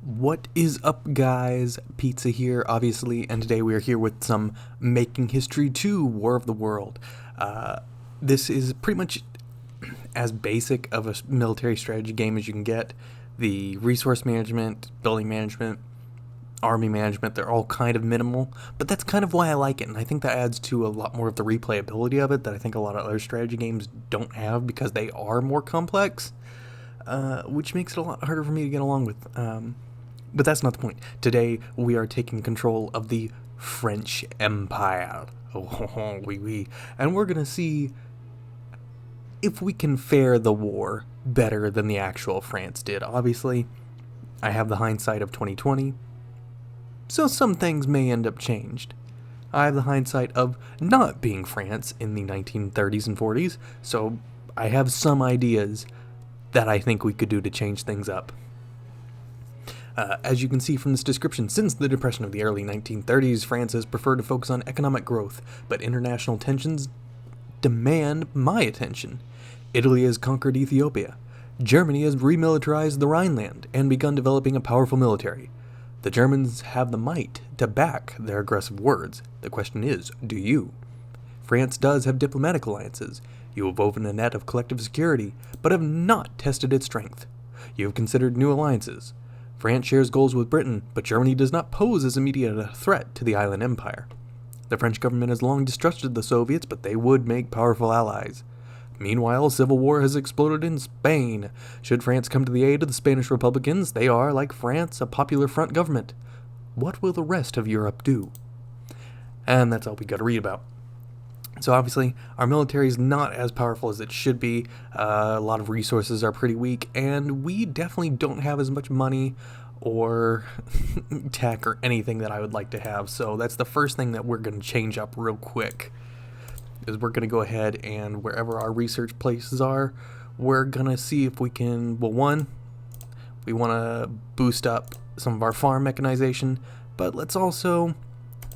What is up, guys? Pizza here, obviously, and today we are here with some Making History 2 War of the World. This is pretty much as basic of a military strategy game as you can get. The resource management, building management, army management, they're all kind of minimal, but that's kind of why I like it, and I think that adds to a lot more of the replayability of it that I think a lot of other strategy games don't have because they are more complex, which makes it a lot harder for me to get along with. But that's not the point. Today, we are taking control of the French Empire. Oh, oui, oui. And we're going to see if we can fare the war better than the actual France did. Obviously, I have the hindsight of 2020, so some things may end up changed. I have the hindsight of not being France in the 1930s and 40s, so I have some ideas that I think we could do to change things up. As you can see from this description, since the Depression of the early 1930s, France has preferred to focus on economic growth, but international tensions demand my attention. Italy has conquered Ethiopia. Germany has remilitarized the Rhineland and begun developing a powerful military. The Germans have the might to back their aggressive words. The question is, do you? France does have diplomatic alliances. You have woven a net of collective security, but have not tested its strength. You have considered new alliances. France shares goals with Britain, but Germany does not pose as immediate a threat to the island empire. The French government has long distrusted the Soviets, but they would make powerful allies. Meanwhile, civil war has exploded in Spain. Should France come to the aid of the Spanish Republicans, they are, like France, a popular front government. What will the rest of Europe do? And that's all we got to read about. So obviously, our military is not as powerful as it should be. A lot of resources are pretty weak, and we definitely don't have as much money or tech or anything that I would like to have. So that's the first thing that we're going to change up real quick. Is we're going to go ahead and wherever our research places are, we're going to see if we can, well, one, we want to boost up some of our farm mechanization, but let's also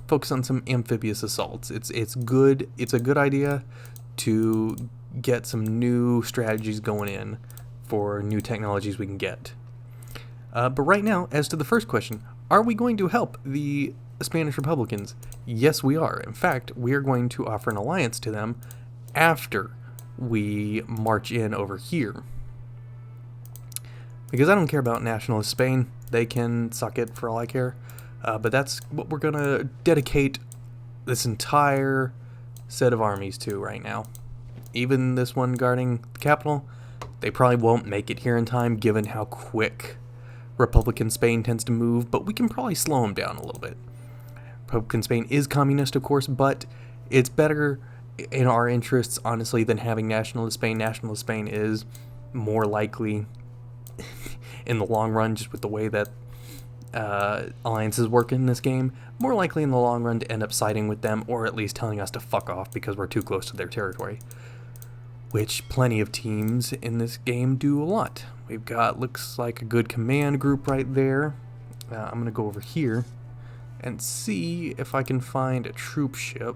focus on some amphibious assaults. It's good. It's a good idea to get some new strategies going in for new technologies we can get. But right now, as to the first question, are we going to help the Spanish Republicans? Yes, we are. In fact, we are going to offer an alliance to them after we march in over here. Because I don't care about nationalist Spain. They can suck it for all I care. But that's what we're going to dedicate this entire set of armies to right now. Even this one guarding the capital, they probably won't make it here in time given how quick Republican Spain tends to move, but we can probably slow them down a little bit. Republican Spain is communist, of course, but it's better in our interests, honestly, than having nationalist Spain. Nationalist Spain is more likely in the long run, just with the way that alliances work in this game, more likely in the long run to end up siding with them, or at least telling us to fuck off because we're too close to their territory. Which plenty of teams in this game do a lot. We've got, looks like a good command group right there. I'm going to go over here and see if I can find a troop ship.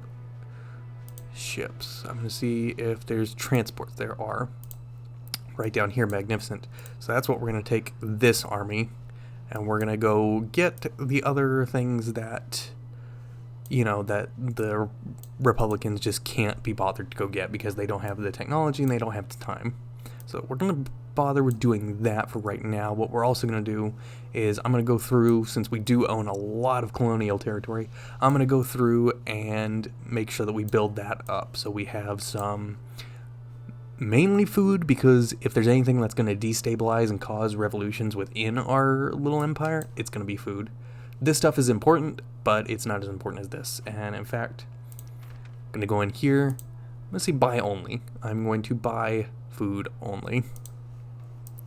Ships. I'm going to see if there's transports. There are. Right down here, magnificent. So that's what we're going to take this army. And we're going to go get the other things that, you know, that the Republicans just can't be bothered to go get because they don't have the technology and they don't have the time. So we're going to bother with doing that for right now. What we're also going to do is I'm going to go through, since we do own a lot of colonial territory, I'm going to go through and make sure that we build that up. So we have some mainly food, because if there's anything that's going to destabilize and cause revolutions within our little empire, it's going to be food. This stuff is important, but it's not as important as this. And in fact, I'm going to go in here. I'm going to say buy only. I'm going to buy food only.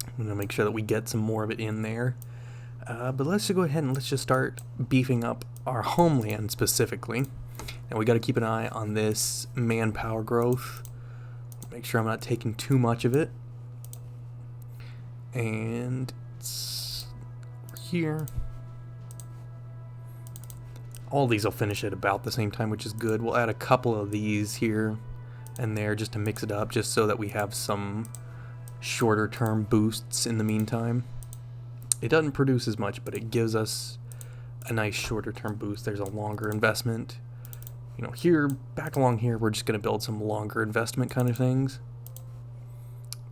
I'm going to make sure that we get some more of it in there. But let's just go ahead and let's just start beefing up our homeland specifically. And we got to keep an eye on this manpower growth. Make sure I'm not taking too much of it. And it's here. All these will finish at about the same time, which is good. We'll add a couple of these here and there just to mix it up, just so that we have some shorter term boosts in the meantime. It doesn't produce as much, but it gives us a nice shorter term boost. There's a longer investment. You know, here, back along here, we're just going to build some longer investment kind of things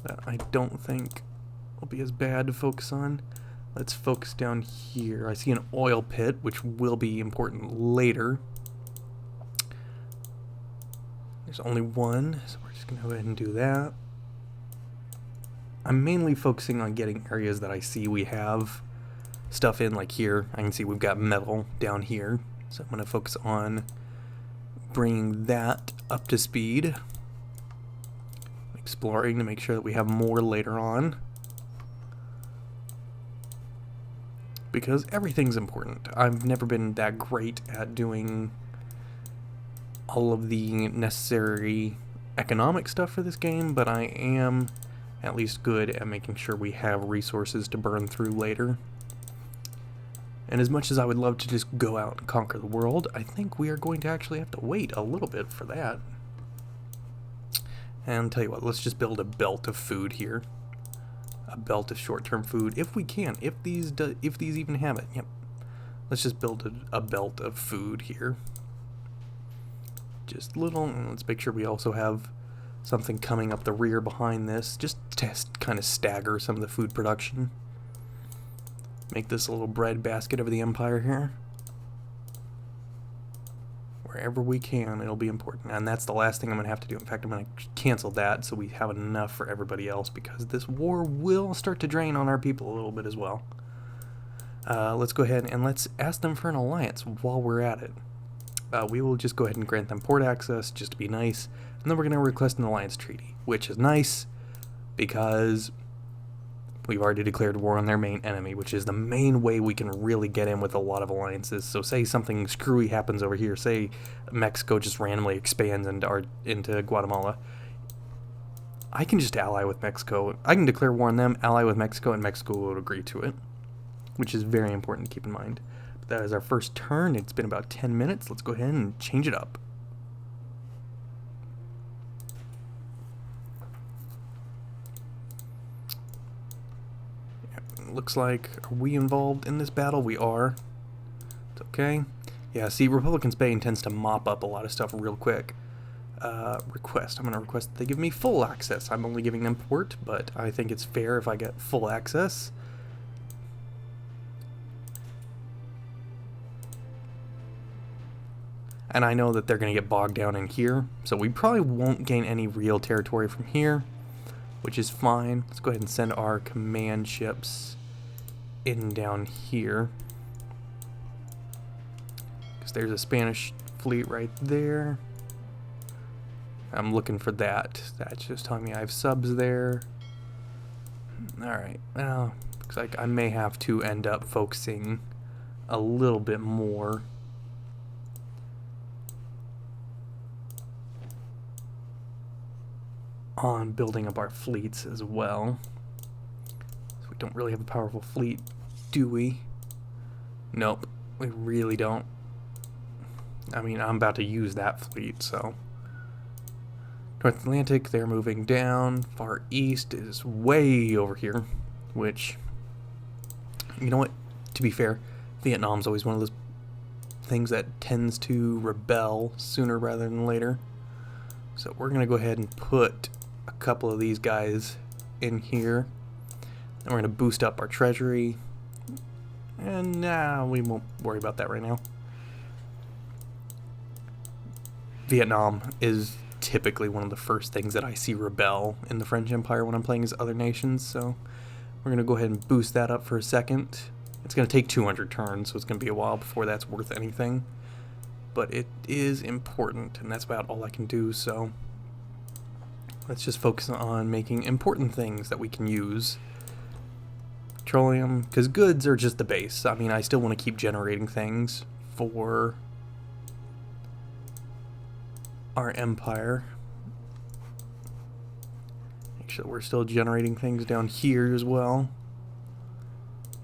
that I don't think will be as bad to focus on. Let's focus down here. I see an oil pit, which will be important later. There's only one, so we're just going to go ahead and do that. I'm mainly focusing on getting areas that I see we have stuff in, like here. I can see we've got metal down here, so I'm going to focus on bringing that up to speed. Exploring to make sure that we have more later on, because everything's important. I've never been that great at doing all of the necessary economic stuff for this game, but I am at least good at making sure we have resources to burn through later. And as much as I would love to just go out and conquer the world, I think we are going to actually have to wait a little bit for that. And I'll tell you what, let's just build a belt of food here. A belt of short-term food, if we can, if these even have it. Yep. Let's just build a belt of food here. Just little, and let's make sure we also have something coming up the rear behind this, just to kind of stagger some of the food production. Make this a little bread basket of the empire here. Wherever we can, it'll be important. And that's the last thing I'm going to have to do. In fact, I'm going to cancel that so we have enough for everybody else, because this war will start to drain on our people a little bit as well. Let's go ahead and let's ask them for an alliance while we're at it. We will just go ahead and grant them port access just to be nice. And then we're going to request an alliance treaty, which is nice because we've already declared war on their main enemy, which is the main way we can really get in with a lot of alliances. So say something screwy happens over here, say Mexico just randomly expands into Guatemala, I can just ally with Mexico. I can declare war on them, ally with Mexico, and Mexico will agree to it, which is very important to keep in mind. But that is our first turn. It's been about 10 minutes. Let's go ahead and change it up. Looks like, are we involved in this battle? We are. It's okay. Yeah, see, Republican Spain tends to mop up a lot of stuff real quick. Request. I'm going to request that they give me full access. I'm only giving them port, but I think it's fair if I get full access. And I know that they're going to get bogged down in here, so we probably won't gain any real territory from here, which is fine. Let's go ahead and send our command ships in down here, because there's a Spanish fleet right there. I'm looking for that. That's just telling me I have subs there. Alright, well, looks like I may have to end up focusing a little bit more on building up our fleets as well. So we don't really have a powerful fleet, do we? Nope, we really don't. I mean, I'm about to use that fleet, so. North Atlantic, they're moving down. Far East is way over here, which, you know what, to be fair, Vietnam's always one of those things that tends to rebel sooner rather than later. So we're going to go ahead and put a couple of these guys in here. And we're going to boost up our treasury. And we won't worry about that right now. Vietnam is typically one of the first things that I see rebel in the French Empire when I'm playing as other nations, so we're going to go ahead and boost that up for a second. It's going to take 200 turns, so it's going to be a while before that's worth anything, but it is important, and that's about all I can do, so let's just focus on making important things that we can use. Petroleum, because goods are just the base. I mean, I still want to keep generating things for our empire. Make sure we're still generating things down here as well.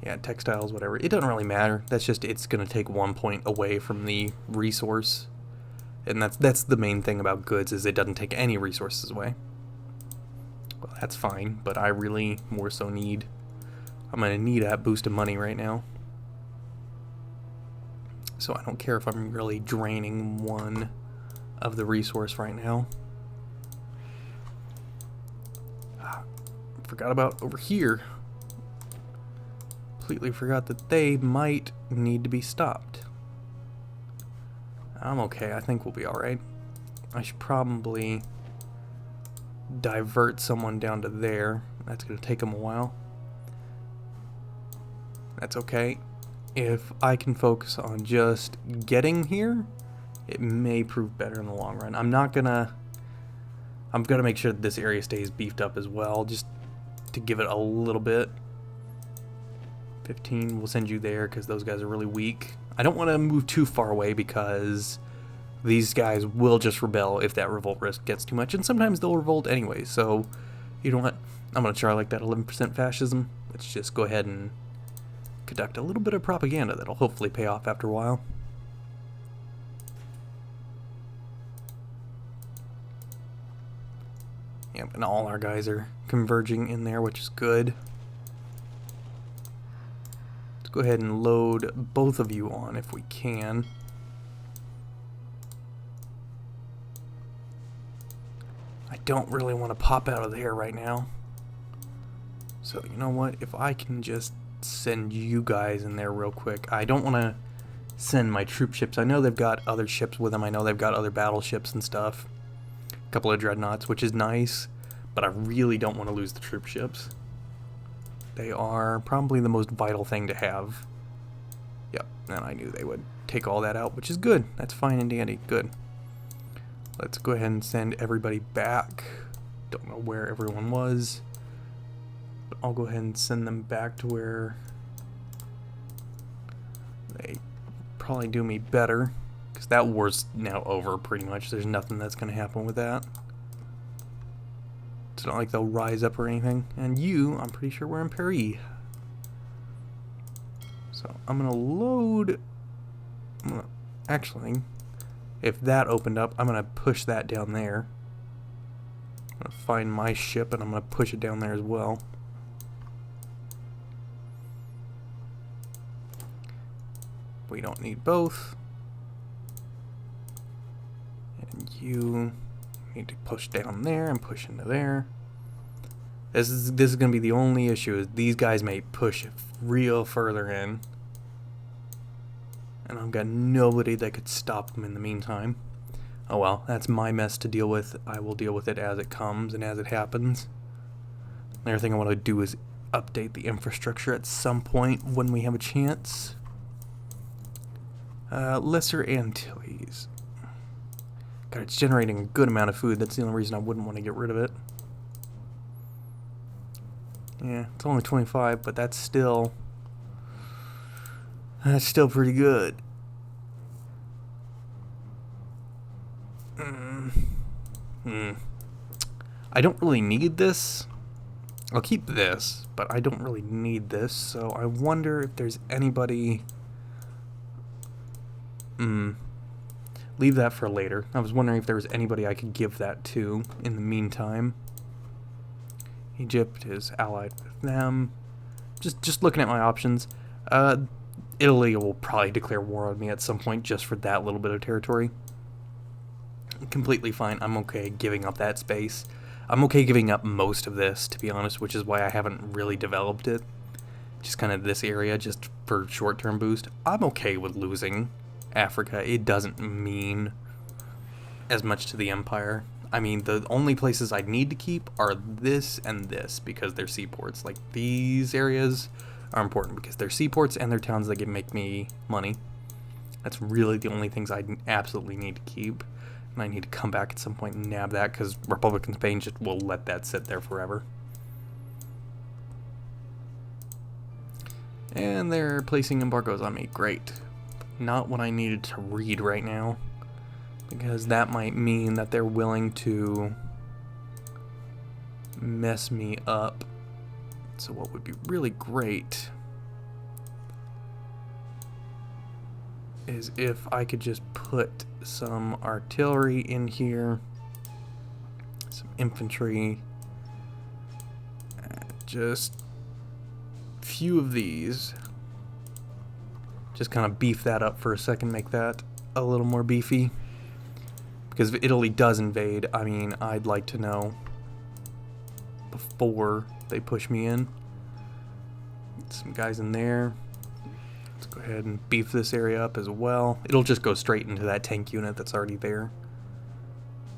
Yeah, textiles, whatever. It doesn't really matter. That's just, it's going to take 1 point away from the resource. And that's the main thing about goods, is it doesn't take any resources away. Well, that's fine, but I really more so need I'm going to need that boost of money right now. So I don't care if I'm really draining one of the resource right now. Forgot about over here. Completely forgot that they might need to be stopped. I'm okay. I think we'll be alright. I should probably divert someone down to there. That's going to take them a while. That's okay. If I can focus on just getting here, it may prove better in the long run. I'm gonna make sure that this area stays beefed up as well, just to give it a little bit. 15, we'll send you there because those guys are really weak. I don't want to move too far away because these guys will just rebel if that revolt risk gets too much, and sometimes they'll revolt anyway, so you know what? I'm going to try like that 11% fascism. Let's just go ahead and conduct a little bit of propaganda that'll hopefully pay off after a while. Yep, and all our guys are converging in there, which is good. Let's go ahead and load both of you on if we can. I don't really want to pop out of there right now. So, you know what? If I can just send you guys in there real quick. I don't want to send my troop ships. I know they've got other ships with them. I know they've got other battleships and stuff. A couple of dreadnoughts, which is nice. But I really don't want to lose the troop ships. They are probably the most vital thing to have. Yep, and I knew they would take all that out, which is good. That's fine and dandy. Good. Let's go ahead and send everybody back. Don't know where everyone was. But I'll go ahead and send them back to where they probably do me better. Because that war's now over pretty much. There's nothing that's going to happen with that. It's not like they'll rise up or anything. And you, I'm pretty sure we're in Paris. So I'm going to load... Actually, if that opened up, I'm going to push that down there. I'm going to find my ship and I'm going to push it down there as well. We don't need both. And you need to push down there and push into there. This is going to be the only issue, is these guys may push real further in. And I've got nobody that could stop them in the meantime. Oh well, that's my mess to deal with. I will deal with it as it comes and as it happens. Another thing I want to do is update the infrastructure at some point when we have a chance. Lesser Antilles. God, it's generating a good amount of food. That's the only reason I wouldn't want to get rid of it. Yeah, it's only 25, but that's still pretty good. I don't really need this. I'll keep this, but I don't really need this, so I wonder if there's anybody... Leave that for later. I was wondering if there was anybody I could give that to in the meantime. Egypt is allied with them. Just looking at my options. Italy will probably declare war on me at some point just for that little bit of territory. Completely fine. I'm okay giving up that space. I'm okay giving up most of this, to be honest, which is why I haven't really developed it. Just kind of this area, just for short-term boost. I'm okay with losing Africa. It doesn't mean as much to the empire. I mean, the only places I need to keep are this and this, because they're seaports. Like, these areas are important because they're seaports and they're towns that can make me money. That's really the only things I absolutely need to keep. And I need to come back at some point and nab that, because Republican Spain just will let that sit there forever. And they're placing embargoes on me. Great. Not what I needed to read right now, because that might mean that they're willing to mess me up. So what would be really great is if I could just put some artillery in here, some infantry, just few of these. Just kind of beef that up for a second, make that a little more beefy. Because if Italy does invade, I mean, I'd like to know before they push me in. Get some guys in there. Let's go ahead and beef this area up as well. It'll just go straight into that tank unit that's already there.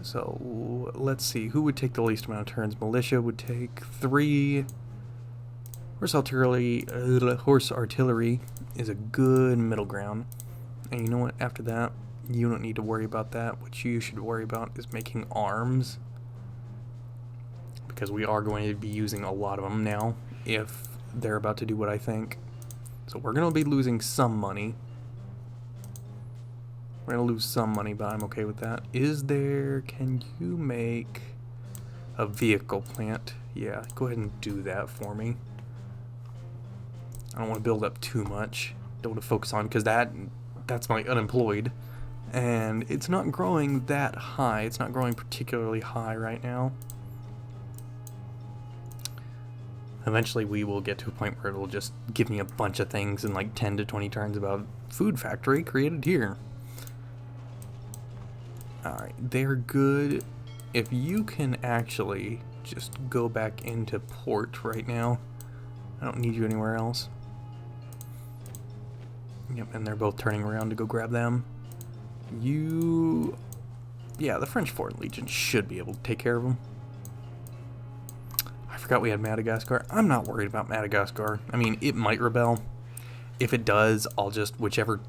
So let's see, who would take the least amount of turns? Militia would take 3. Horse artillery is a good middle ground. And you know what? After that, you don't need to worry about that. What you should worry about is making arms. Because we are going to be using a lot of them now if they're about to do what I think. So we're going to be losing some money. We're going to lose some money, but I'm okay with that. Can you make a vehicle plant? Yeah, go ahead and do that for me. I don't want to build up too much. Don't want to focus on, because that's my unemployed. And it's not growing that high. It's not growing particularly high right now. Eventually we will get to a point where it'll just give me a bunch of things in like 10 to 20 turns about food factory created here. Alright, they're good. If you can actually just go back into port right now. I don't need you anywhere else. Yep, and they're both turning around to go grab them. Yeah, the French Foreign Legion should be able to take care of them. I forgot we had Madagascar. I'm not worried about Madagascar. I mean, it might rebel. If it does, I'll just, whichever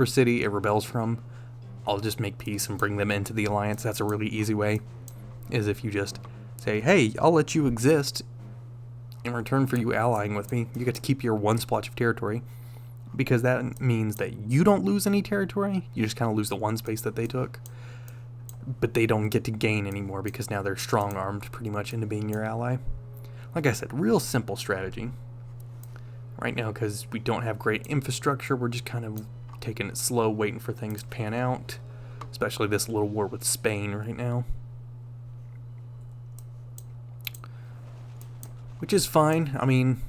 city it rebels from, I'll just make peace and bring them into the alliance. That's a really easy way, is if you just say, hey, I'll let you exist. In return for you allying with me, you get to keep your one splotch of territory. Because that means that you don't lose any territory. You just kind of lose the one space that they took. But they don't get to gain anymore because now they're strong-armed pretty much into being your ally. Like I said, real simple strategy. Right now, because we don't have great infrastructure, we're just kind of taking it slow, waiting for things to pan out. Especially this little war with Spain right now. Which is fine. I mean,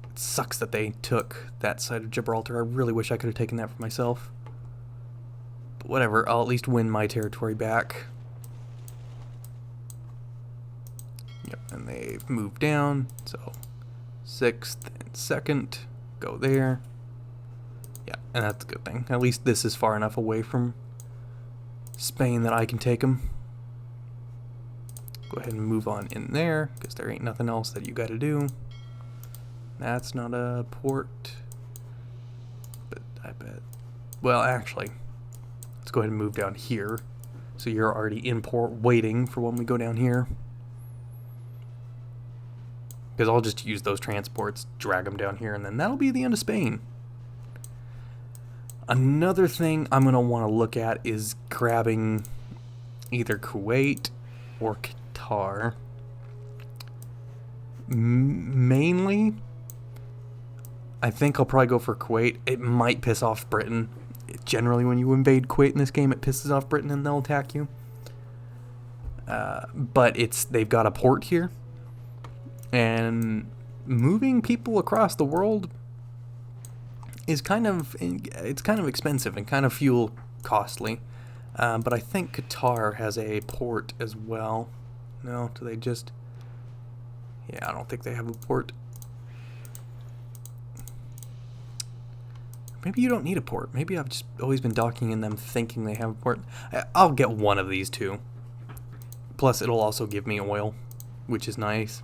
it sucks that they took that side of Gibraltar. I really wish I could have taken that for myself. But whatever, I'll at least win my territory back. Yep, and they've moved down, so 6th and 2nd, go there. Yeah, and that's a good thing. At least this is far enough away from Spain that I can take them. Go ahead and move on in there, because there ain't nothing else that you gotta do. That's not a port, but I bet. Well, actually, let's go ahead and move down here. So you're already in port waiting for when we go down here. Because I'll just use those transports, drag them down here, and then that'll be the end of Spain. Another thing I'm going to want to look at is grabbing either Kuwait or Qatar. Mainly, I think I'll probably go for Kuwait. It might piss off Britain. Generally, when you invade Kuwait in this game, it pisses off Britain and they'll attack you. But they've got a port here. And moving people across the world is kind of expensive and kind of fuel costly. But I think Qatar has a port as well. No, do they just... Yeah, I don't think they have a port. Maybe you don't need a port. Maybe I've just always been docking in them thinking they have a port. I'll get one of these two. Plus, it'll also give me oil, which is nice,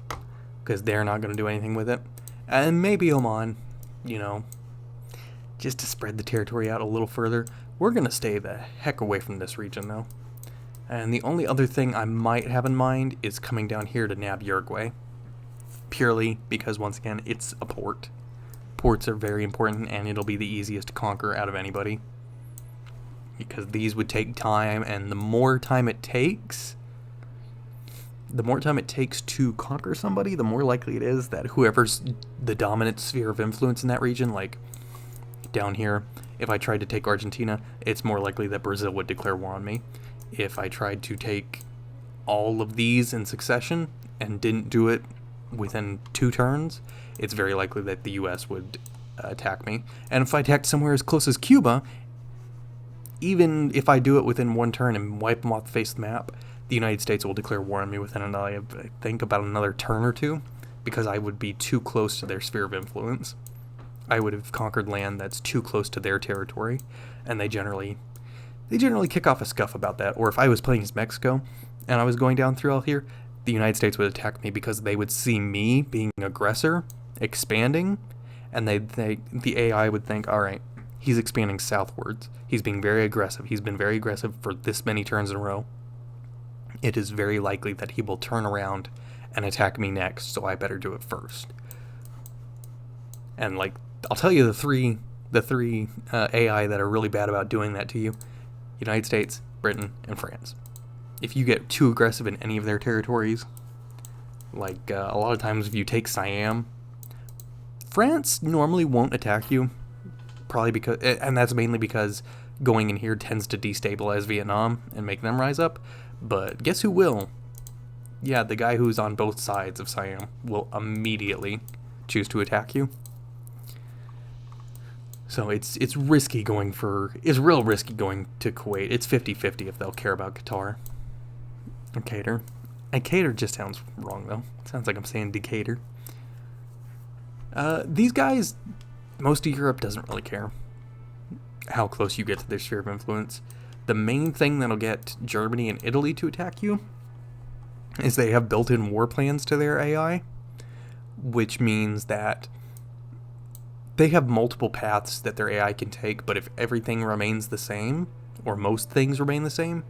because they're not going to do anything with it. And maybe Oman, you know, just to spread the territory out a little further. We're going to stay the heck away from this region, though. And the only other thing I might have in mind is coming down here to nab Uruguay. Purely because, once again, it's a port. Ports are very important, and it'll be the easiest to conquer out of anybody. Because these would take time, and the more time it takes to conquer somebody, the more likely it is that whoever's the dominant sphere of influence in that region, like down here, if I tried to take Argentina, it's more likely that Brazil would declare war on me. If I tried to take all of these in succession and didn't do it within 2 turns, it's very likely that the US would attack me. And if I attacked somewhere as close as Cuba, even if I do it within 1 turn and wipe them off the face of the map, the United States will declare war on me within I think about another turn or 2, because I would be too close to their sphere of influence. I would have conquered land that's too close to their territory, and they generally kick off a scuff about that. Or if I was playing as Mexico and I was going down through all here, the United States would attack me because they would see me being an aggressor, expanding, and the AI would think, all right, he's expanding southwards. He's being very aggressive. He's been very aggressive for this many turns in a row. It is very likely that he will turn around and attack me next, so I better do it first. And I'll tell you the three AI that are really bad about doing that to you: United States, Britain, and France. If you get too aggressive in any of their territories, a lot of times if you take Siam, France normally won't attack you, probably because, and that's mainly because going in here tends to destabilize Vietnam and make them rise up. But guess who will? Yeah, the guy who's on both sides of Siam will immediately choose to attack you. So it's real risky going to Kuwait. It's 50-50 if they'll care about Qatar. Or Qatar. And Qatar just sounds wrong, though. It sounds like I'm saying Decatur. These guys, most of Europe doesn't really care how close you get to their sphere of influence. The main thing that'll get Germany and Italy to attack you is they have built-in war plans to their AI, which means that they have multiple paths that their AI can take, but if everything remains the same, or most things remain the same,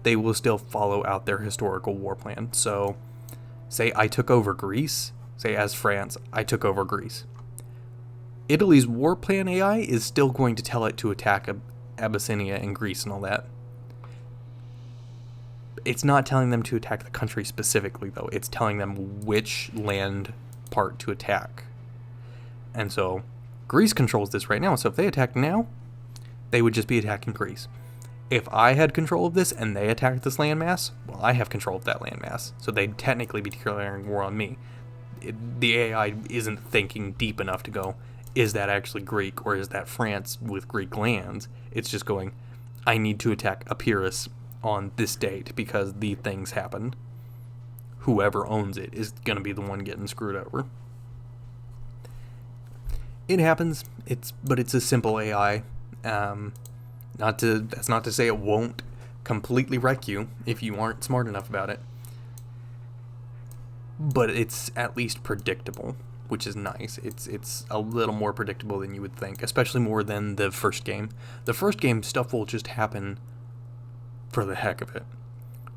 they will still follow out their historical war plan. So, say I took over Greece, say as France, I took over Greece. Italy's war plan AI is still going to tell it to attack Abyssinia and Greece and all that. It's not telling them to attack the country specifically, though. It's telling them which land part to attack. And so Greece controls this right now. So if they attack now, they would just be attacking Greece. If I had control of this and they attacked this landmass, well, I have control of that landmass. So they'd technically be declaring war on me. The AI isn't thinking deep enough to go, is that actually Greek or is that France with Greek lands? It's just going, I need to attack Epirus on this date because these things happened. Whoever owns it is going to be the one getting screwed over. It happens. But it's a simple AI. That's not to say it won't completely wreck you if you aren't smart enough about it. But it's at least predictable, which is nice. It's a little more predictable than you would think, especially more than the first game. The first game, stuff will just happen for the heck of it.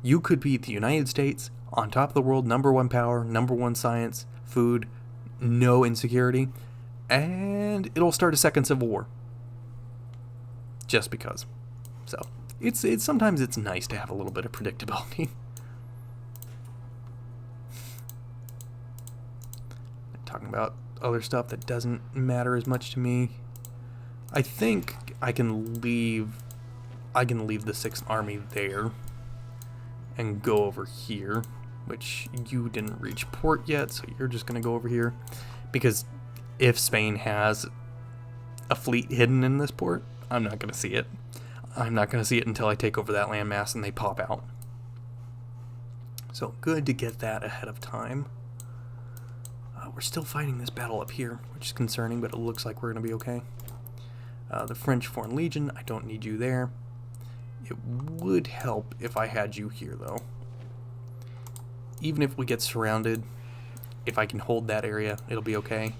You could beat the United States on top of the world, #1 power, #1 science, food, no insecurity, and it'll start a second civil war. Just because. So, it's sometimes it's nice to have a little bit of predictability. Talking about other stuff that doesn't matter as much to me. I think I can leave the 6th Army there and go over here, which you didn't reach port yet, so you're just going to go over here. Because if Spain has a fleet hidden in this port, I'm not going to see it. I'm not going to see it until I take over that landmass and they pop out. So good to get that ahead of time. We're still fighting this battle up here, which is concerning, but it looks like we're going to be okay. The French Foreign Legion, I don't need you there. It would help if I had you here, though. Even if we get surrounded, if I can hold that area, it'll be okay.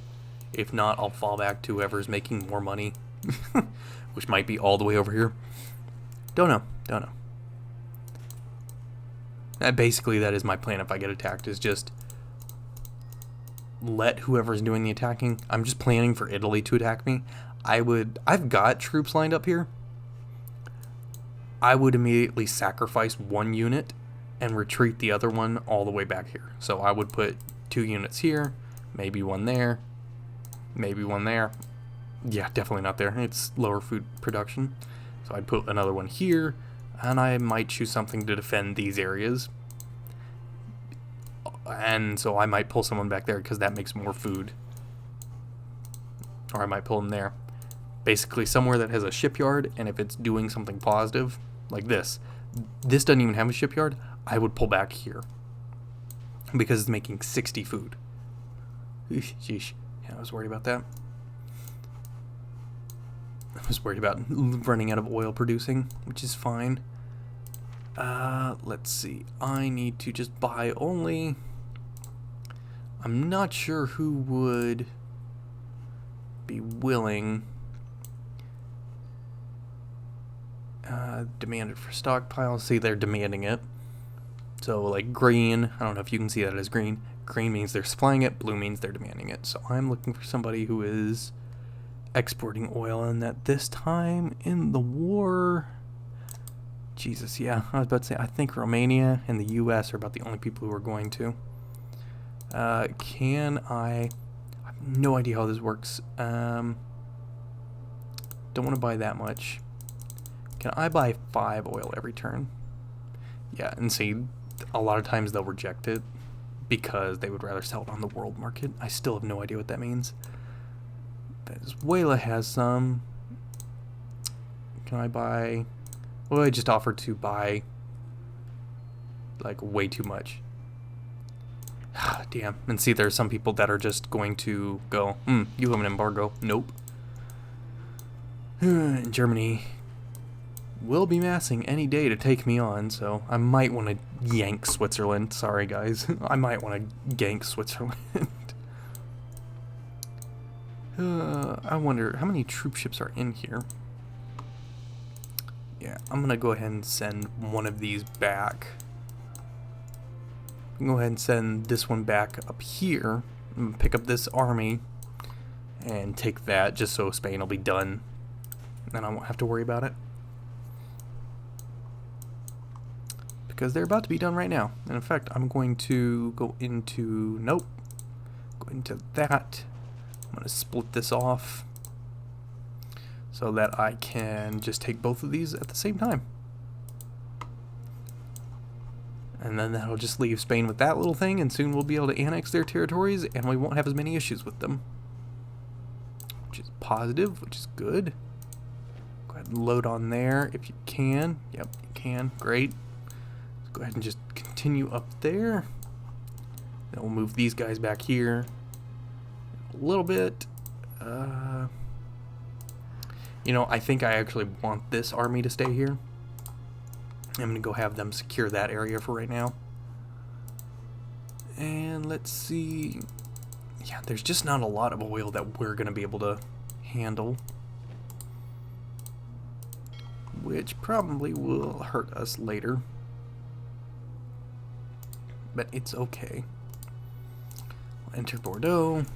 If not, I'll fall back to whoever's making more money, which might be all the way over here. Don't know. Basically, that is my plan if I get attacked, is just let whoever's doing the attacking. I'm just planning for Italy to attack me. I've got troops lined up here. I would immediately sacrifice one unit and retreat the other one all the way back here. So I would put 2 units here, maybe one there, maybe one there. Yeah, definitely not there. It's lower food production. So I'd put another one here, and I might choose something to defend these areas. And so I might pull someone back there because that makes more food. Or I might pull them there. Basically somewhere that has a shipyard, and if it's doing something positive, like this doesn't even have a shipyard, I would pull back here. Because it's making 60 food. Sheesh. Yeah, I was worried about that. I was worried about running out of oil producing, which is fine. Let's see. I need to just buy only... I'm not sure who would be willing. Demanded for stockpile. See, they're demanding it. So, like, green, I don't know if you can see that as green. Green means they're supplying it. Blue means they're demanding it. So I'm looking for somebody who is exporting oil, and at this time in the war... Jesus, yeah, I was about to say, I think Romania and the US are about the only people who are going to. Can I have no idea how this works. Don't want to buy that much. Can I buy 5 oil every turn? Yeah, and see, a lot of times they'll reject it because they would rather sell it on the world market. I still have no idea what that means. Venezuela has some. Can I buy... Well, I just offered to buy, like, way too much. Damn. And see, there's some people that are just going to go, you have an embargo. Nope. Germany will be massing any day to take me on, so I might want to yank Switzerland. Sorry, guys. I might want to gank Switzerland. I wonder, how many troop ships are in here? Yeah, I'm going to go ahead and send one of these back. I'm going to go ahead and send this one back up here. I'm going to pick up this army and take that just so Spain will be done. Then I won't have to worry about it. Because they're about to be done right now. And in fact, I'm going to go into... Nope. Go into that. I'm going to split this off so that I can just take both of these at the same time. And then that'll just leave Spain with that little thing, and soon we'll be able to annex their territories, and we won't have as many issues with them. Which is positive, which is good. Go ahead and load on there if you can. Yep, you can. Great. Let's go ahead and just continue up there. Then we'll move these guys back here a little bit. You know, I think I actually want this army to stay here. I'm going to go have them secure that area for right now. And let's see. Yeah, there's just not a lot of oil that we're going to be able to handle. Which probably will hurt us later. But it's okay. Enter Bordeaux.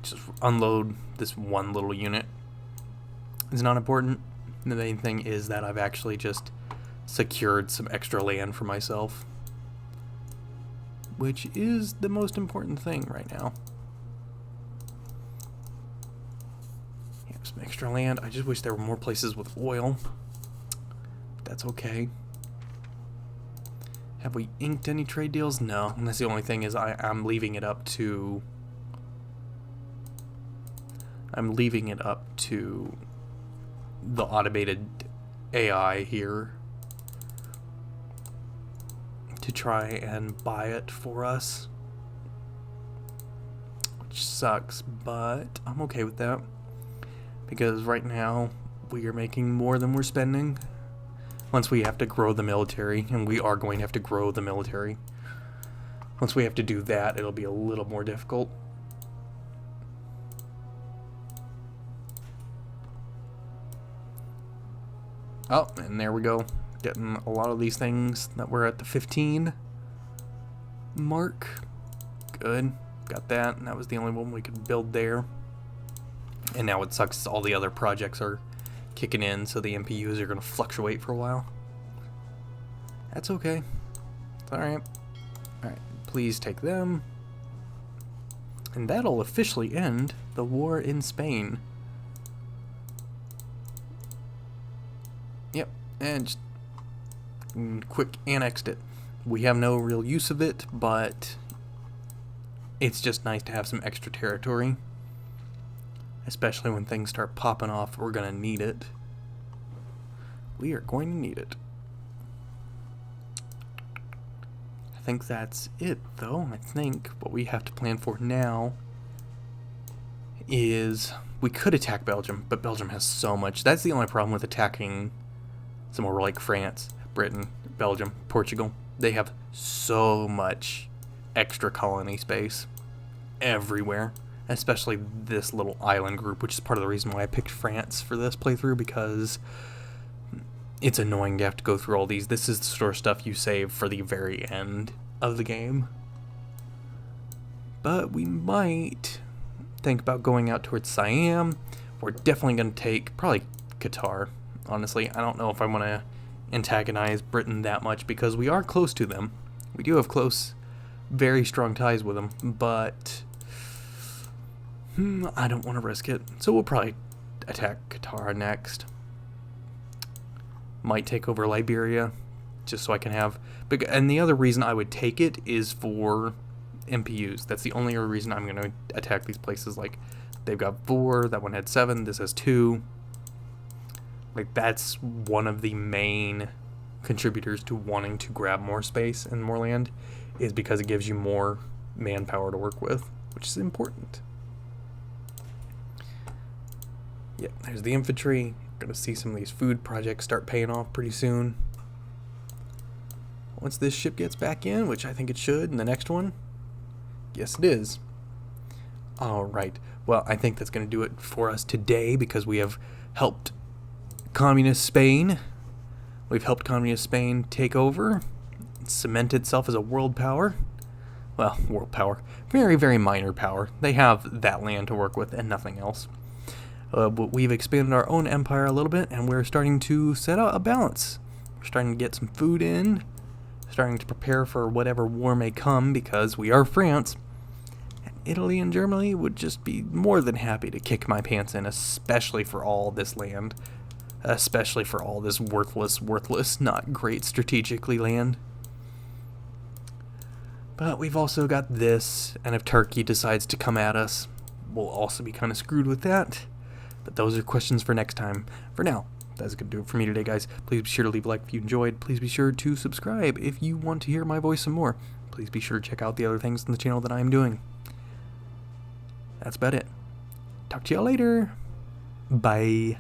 Just unload this one little unit. It's not important. The main thing is that I've actually just secured some extra land for myself, which is the most important thing right now. Yeah, some extra land. I just wish there were more places with oil. But that's okay. Have we inked any trade deals? No. And that's the only thing is I'm leaving it up to... the automated AI here to try and buy it for us, which sucks, but I'm okay with that because right now we are making more than we're spending. Once we have to grow the military, and we are going to have to grow the military, once we have to do that, it'll be a little more difficult. Oh, and there we go. Getting a lot of these things that were at the 15 mark. Good. Got that. And that was the only one we could build there. And now it sucks all the other projects are kicking in, so the MPUs are going to fluctuate for a while. That's okay. It's alright. Alright, please take them. And that'll officially end the war in Spain. Yep, and just quick annexed it. We have no real use of it, but it's just nice to have some extra territory. Especially when things start popping off, we're going to need it. We are going to need it. I think that's it, though. I think what we have to plan for now is we could attack Belgium, but Belgium has so much. That's the only problem with attacking somewhere like France, Britain, Belgium, Portugal. They have so much extra colony space everywhere, especially this little island group, which is part of the reason why I picked France for this playthrough, because it's annoying to have to go through all these. This is the sort of stuff you save for the very end of the game. But we might think about going out towards Siam. We're definitely going to take probably Qatar, honestly. I don't know if I want to antagonize Britain that much, because we are close to them. We do have close, very strong ties with them, but I don't want to risk it. So we'll probably attack Qatar next. Might take over Liberia, just so I can have... And the other reason I would take it is for MPUs. That's the only other reason I'm going to attack these places. Like, they've got 4, that one had 7, this has 2. Like, that's one of the main contributors to wanting to grab more space and more land, is because it gives you more manpower to work with, which is important. Yeah, there's the infantry. Gonna see some of these food projects start paying off pretty soon. Once this ship gets back in, which I think it should in the next one. Yes, it is. Alright, well, I think that's gonna do it for us today, because we have helped Communist Spain. We've helped Communist Spain take over, cement itself as a world power. Well, world power. Very, very minor power. They have that land to work with and nothing else. But we've expanded our own empire a little bit, and we're starting to set out a balance. We're starting to get some food in, starting to prepare for whatever war may come, because we are France. And Italy and Germany would just be more than happy to kick my pants in, especially for all this land. Especially for all this worthless, not great strategically land. But we've also got this, and if Turkey decides to come at us, we'll also be kind of screwed with that. But those are questions for next time. For now, that's going to do it for me today, guys. Please be sure to leave a like if you enjoyed. Please be sure to subscribe if you want to hear my voice some more. Please be sure to check out the other things on the channel that I am doing. That's about it. Talk to y'all later. Bye.